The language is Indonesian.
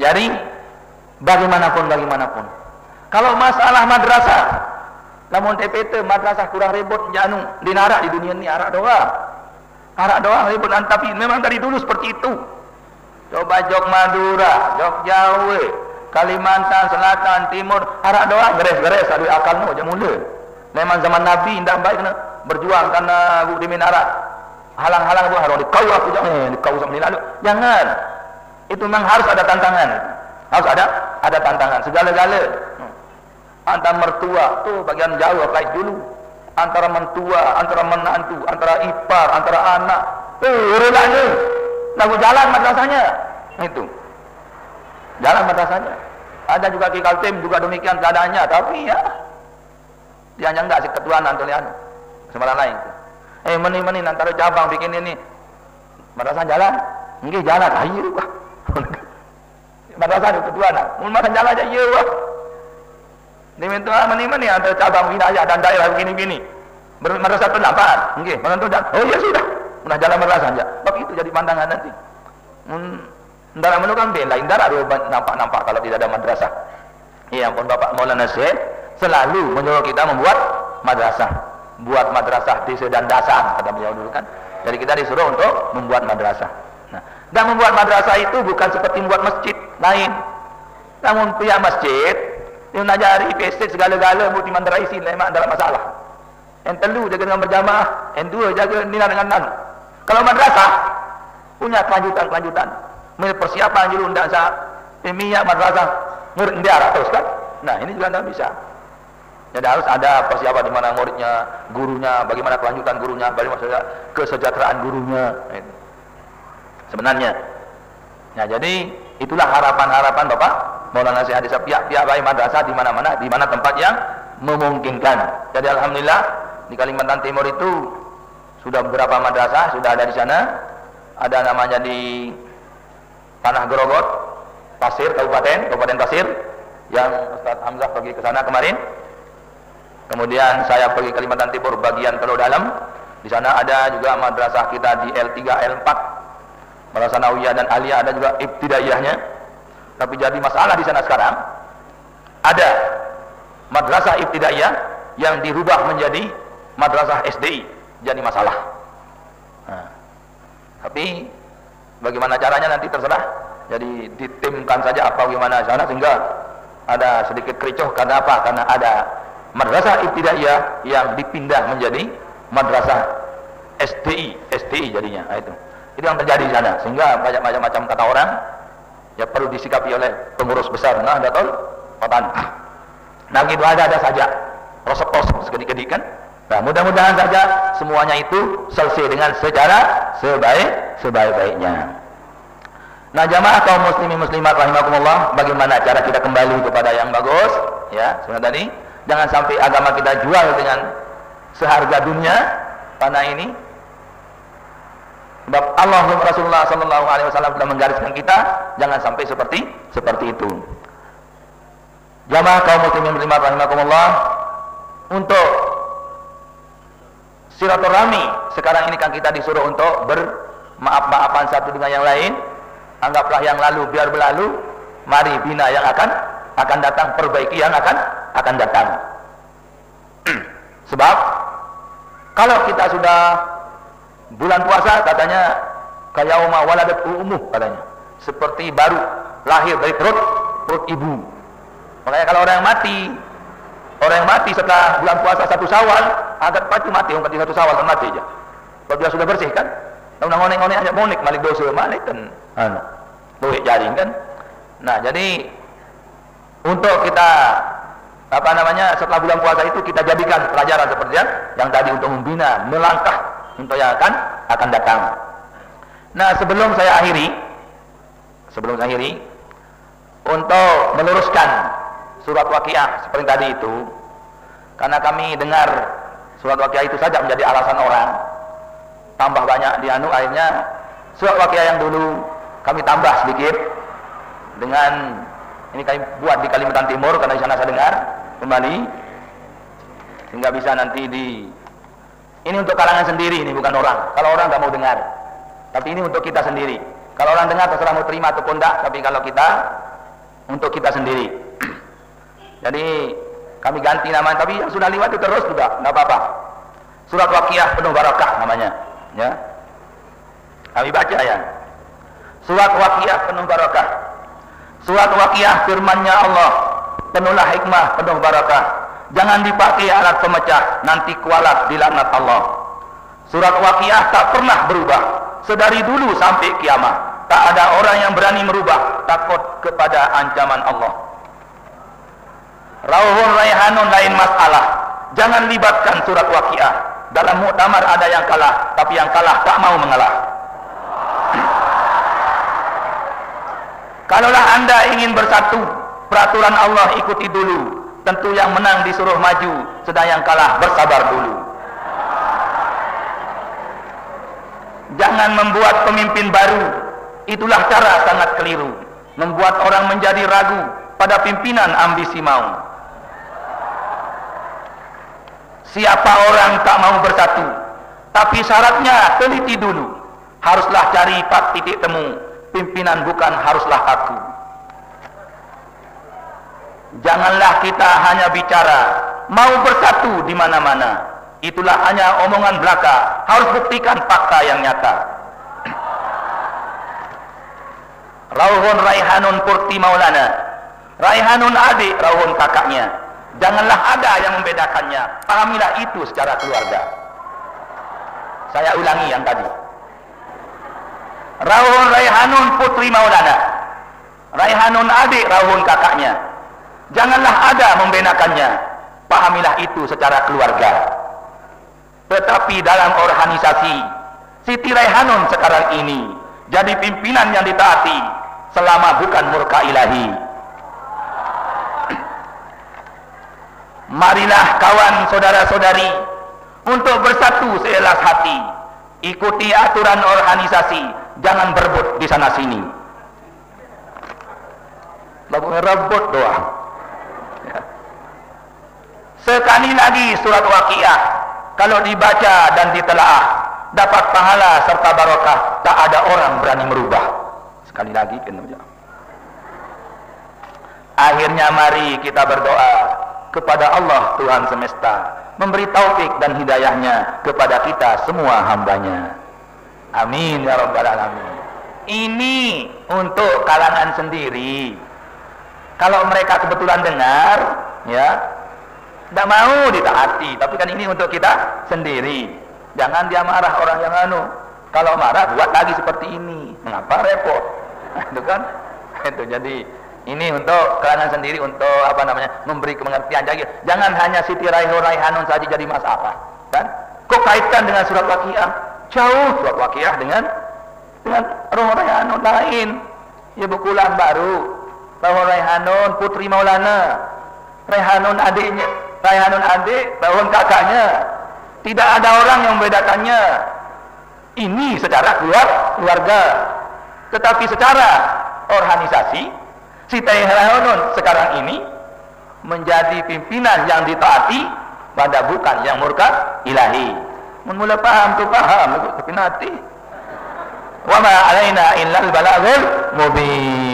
Jadi bagaimanapun, kalau masalah madrasah, namun TPT madrasah kurang ribut janu dinarak di dunia ini arak doa ribut, tapi memang dari dulu seperti itu. Coba Jog Madura, Jog Jawa, Kalimantan Selatan, Timur, arak doa geres ada akalmu aja mula. Memang zaman Nabi indah baik kena berjuang karena di minarak halang-halang bu harus dikau aku jangan dikau sama lalu. Jangan. Itu memang harus ada tantangan. Harus ada tantangan segala-gala. Antara mertua tuh bagian Jawa baik dulu. Antara mentua, antara menantu, antara ipar, antara anak. Relanya. Lagu jalan madrasahnya. Itu. Jalan madrasahnya. Ada juga Ki Kaltim juga demikian keadaannya, tapi ya dia enggak si ketuanan tulian. Sembarang lain. Meni antara cabang bikin ini. Madrasah jalan. Nggih jalan. Ayo wah. Madrasah ketuanan. Mun makan jalan aja iya wah. Diminta meni antara cabang wilayah dan daerah begini-gini. Madrasah pendapat. Nggih, menentu dan oh ya sudah. Udah jalan madrasah aja. Sebab itu jadi pandangan nanti. Ndara menu kan bela, ndara nampak kalau tidak ada madrasah. Ya ampun Bapak Maulana Syekh selalu menyuruh kita membuat madrasah. Buat madrasah desa dan dasar kata beliau dulu kan. Jadi kita disuruh untuk membuat madrasah. Nah, dan membuat madrasah itu bukan seperti membuat masjid lain. Namun pihak masjid dia mengajari basic segala-gala multi mandaraisi memang dalam masalah. Yang telu jaga dengan berjamaah, yang dua jaga nina dengan nan. Kalau madrasah punya kelanjutan. Persiapan dulu ndak sah pemia madrasah ngerendiar terus kan. Nah, ini juga tidak bisa. Jadi harus ada persiapan di mana muridnya, gurunya, bagaimana kelanjutan gurunya, bagaimana kesejahteraan gurunya. Sebenarnya. Nah, jadi itulah harapan-harapan Bapak Maulana Syekh Hadis pihak-pihak baik madrasah di mana-mana, di mana tempat yang memungkinkan. Jadi alhamdulillah di Kalimantan Timur itu sudah beberapa madrasah sudah ada di sana. Ada namanya di Tanah Grogot, Pasir, Kabupaten Pasir, yang Ustaz Hamzah pergi ke sana kemarin. Kemudian saya pergi Kalimantan Timur bagian Pulau Dalam. Di sana ada juga madrasah kita di L3, L4. Madrasah Nawiyah dan Aliyah, ada juga ibtidaiyahnya. Tapi jadi masalah di sana sekarang ada madrasah ibtidaiyah yang dirubah menjadi madrasah SDI, jadi masalah. Nah, tapi bagaimana caranya nanti terserah. Jadi ditimkan saja apa bagaimana sana sehingga ada sedikit kericuh karena apa? Karena ada madrasah ibtidaiyah yang dipindah menjadi madrasah SDI jadinya. Nah, itu yang terjadi di sana sehingga banyak macam kata orang ya perlu disikapi oleh pengurus besar Nahdlatul Ulama. Nah, gitu ada saja rosok-rosok sedikit-sedikit kan. Nah, mudah-mudahan saja semuanya itu selesai dengan secara sebaik-baiknya. Nah, jamaah kaum muslimin muslimat rahimakumullah, bagaimana cara kita kembali kepada yang bagus? Ya, sebenarnya tadi jangan sampai agama kita jual dengan seharga dunia tanah ini. Sebab Allah dan Rasulullah sallallahu alaihi wasallam sudah menggariskan kita jangan sampai seperti itu. Jamaah kaum muslimin muslimat rahimakumullah, untuk silaturahmi sekarang ini kan kita disuruh untuk bermaaf-maafan satu dengan yang lain. Anggaplah yang lalu biar berlalu, mari bina yang akan datang, perbaiki yang akan datang. Sebab kalau kita sudah bulan puasa katanya kayauma waladat ummuh katanya, seperti baru lahir dari perut ibu. Makanya kalau orang yang mati setelah bulan puasa 1 Syawal agak pasti mati, orang 1 Syawal kan mati aja. Kalau dia sudah bersih kan, kalau ngonek-ngonek aja monik malik dosa malik kan, boleh jaring kan. Nah, jadi untuk kita setelah bulan puasa itu kita jadikan pelajaran seperti yang tadi untuk membina, melangkah untuk yang akan datang. Nah, sebelum saya akhiri untuk meluruskan surat Waqiah seperti tadi itu, karena kami dengar surat Waqiah itu saja menjadi alasan orang tambah banyak akhirnya surat Waqiah yang dulu kami tambah sedikit dengan ini kami buat di Kalimantan Timur karena di sana saya dengar kembali sehingga bisa nanti ini untuk kalangan sendiri, ini bukan orang. Kalau orang nggak mau dengar, tapi ini untuk kita sendiri. Kalau orang dengar terserah mau terima atau tidak, tapi kalau kita untuk kita sendiri. Jadi kami ganti nama, tapi yang sudah lewat itu terus juga nggak apa-apa. Surat Waqiah penuh barakah namanya, ya. Kami baca ya. Surat Waqiah penuh barakah. Surat Waqiah firman-Nya Allah, penuhlah hikmah, penuh barakah. Jangan dipakai alat pemecah, nanti kualat dilaknat Allah. Surat Waqiah tak pernah berubah sedari dulu sampai kiamat. Tak ada orang yang berani merubah, takut kepada ancaman Allah. Rauhun Raihanun lain masalah. Jangan libatkan surat Waqiah. Dalam muktamar ada yang kalah, tapi yang kalah tak mau mengalah. Kalaulah Anda ingin bersatu, peraturan Allah ikuti dulu. Tentu yang menang disuruh maju, sedang yang kalah bersabar dulu. Jangan membuat pemimpin baru. Itulah cara sangat keliru, membuat orang menjadi ragu pada pimpinan ambisi mau. Siapa orang tak mau bersatu, tapi syaratnya teliti dulu. Haruslah cari titik temu, pimpinan bukan haruslah aku. Janganlah kita hanya bicara mau bersatu di mana-mana. Itulah hanya omongan belaka, harus buktikan fakta yang nyata. Rauhun Raihanun Purti Maulana, Raihanun adik, Rauhun kakaknya. Janganlah ada yang membedakannya, pahamilah itu secara keluarga. Saya ulangi yang tadi. Rauhun Raihanun Putri Maulana, Raihanun adik, Rauhun kakaknya. Janganlah ada membedakannya, pahamilah itu secara keluarga. Tetapi dalam organisasi, Siti Raihanun sekarang ini jadi pimpinan yang ditaati selama bukan murka ilahi. Marilah kawan saudara-saudari untuk bersatu seikhlas hati. Ikuti aturan organisasi, jangan berebut di sana sini. Rebut doang. Sekali lagi surat Waqiah, kalau dibaca dan ditelaah, dapat pahala serta barokah. Tak ada orang berani merubah. Sekali lagi kena. Akhirnya mari kita berdoa kepada Allah Tuhan semesta, memberi taufik dan hidayahnya kepada kita semua hambanya. Amin ya rabbal alamin. Ini untuk kalangan sendiri. Kalau mereka kebetulan dengar, ya, tidak mau ditaati. Tapi kan ini untuk kita sendiri. Jangan dia marah orang yang anu. Kalau marah buat lagi seperti ini. Mengapa repot? Itu kan? Itu jadi ini untuk kalangan sendiri, untuk apa namanya, memberi pengertian. Jangan hanya Siti Raihanun saja jadi masalah. Kan? Kok kaitkan dengan surat Waqiah? Jauh surat Waqiah dengan Rauhun Raihanun lain. Ya bukulan baru. Rauhun Raihanun Putri Maulana, Raihanun adiknya, Raihanun adik, Rauhun kakaknya. Tidak ada orang yang membedakannya. Ini secara keluarga. Tetapi secara organisasi, Siti Raihanun sekarang ini menjadi pimpinan yang ditaati pada bukan yang murka ilahi. Mula paham tu paham, tapi nanti. Wa ma alaina illal balagul mubin.